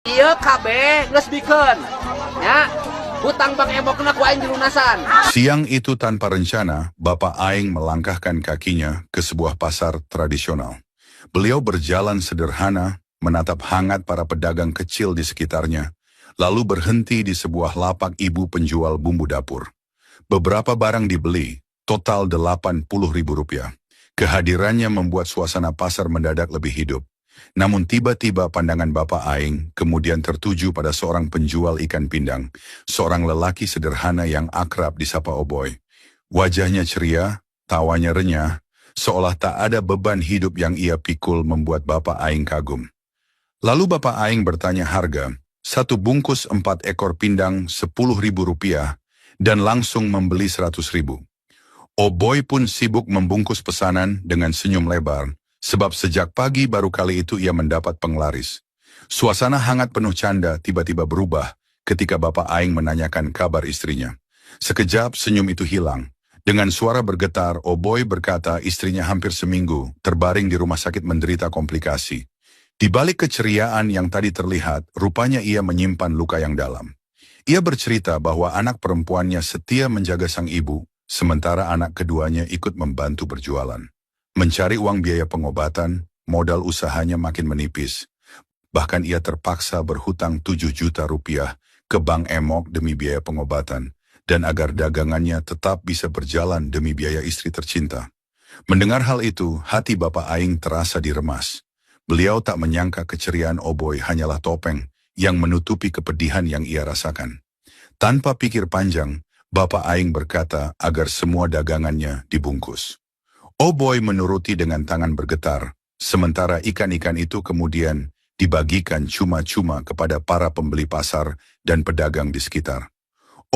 Iya KB geus bikeun nya hutang Bang Emokna ku aing dilunasan. Siang itu tanpa rencana, Bapak Aing melangkahkan kakinya ke sebuah pasar tradisional. Beliau berjalan sederhana, menatap hangat para pedagang kecil di sekitarnya, lalu berhenti di sebuah lapak ibu penjual bumbu dapur. Beberapa barang dibeli, total Rp80.000. Kehadirannya membuat suasana pasar mendadak lebih hidup. Namun tiba-tiba pandangan Bapak Aing kemudian tertuju pada seorang penjual ikan pindang, seorang lelaki sederhana yang akrab disapa Oboy. Wajahnya ceria, tawanya renyah, seolah tak ada beban hidup yang ia pikul membuat Bapak Aing kagum. Lalu Bapak Aing bertanya harga, satu bungkus 4 ekor pindang Rp10.000 dan langsung membeli 100.000. Oboy pun sibuk membungkus pesanan dengan senyum lebar, sebab sejak pagi baru kali itu ia mendapat penglaris. Suasana hangat penuh canda tiba-tiba berubah ketika Bapak Aing menanyakan kabar istrinya. Sekejap senyum itu hilang. Dengan suara bergetar, Oboy berkata istrinya hampir seminggu terbaring di rumah sakit menderita komplikasi. Di balik keceriaan yang tadi terlihat, rupanya ia menyimpan luka yang dalam. Ia bercerita bahwa anak perempuannya setia menjaga sang ibu, sementara anak keduanya ikut membantu berjualan. Mencari uang biaya pengobatan, modal usahanya makin menipis. Bahkan ia terpaksa berhutang Rp7 juta ke Bank Emok demi biaya pengobatan, dan agar dagangannya tetap bisa berjalan demi biaya istri tercinta. Mendengar hal itu, hati Bapak Aing terasa diremas. Beliau tak menyangka keceriaan Oboy hanyalah topeng yang menutupi kepedihan yang ia rasakan. Tanpa pikir panjang, Bapak Aing berkata agar semua dagangannya dibungkus. Oboy menuruti dengan tangan bergetar, sementara ikan-ikan itu kemudian dibagikan cuma-cuma kepada para pembeli pasar dan pedagang di sekitar.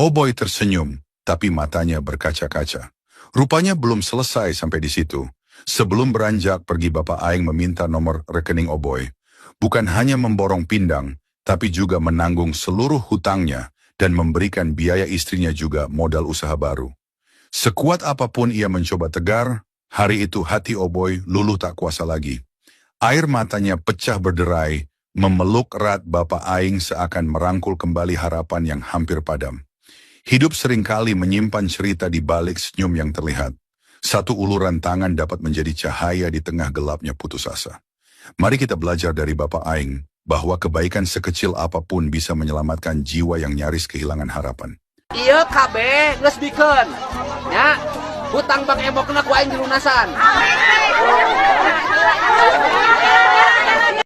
Oboy tersenyum, tapi matanya berkaca-kaca. Rupanya belum selesai sampai di situ. Sebelum beranjak pergi, Bapak Aing meminta nomor rekening Oboy. Bukan hanya memborong pindang, tapi juga menanggung seluruh hutangnya dan memberikan biaya istrinya juga modal usaha baru. Sekuat apapun ia mencoba tegar, hari itu hati Oboy luluh tak kuasa lagi. Air matanya pecah berderai, memeluk erat Bapak Aing seakan merangkul kembali harapan yang hampir padam. Hidup seringkali menyimpan cerita di balik senyum yang terlihat. Satu uluran tangan dapat menjadi cahaya di tengah gelapnya putus asa. Mari kita belajar dari Bapak Aing, bahwa kebaikan sekecil apapun bisa menyelamatkan jiwa yang nyaris kehilangan harapan. Iya KB geus bikeun nya hutang Bang Emokna ku aing dilunasan.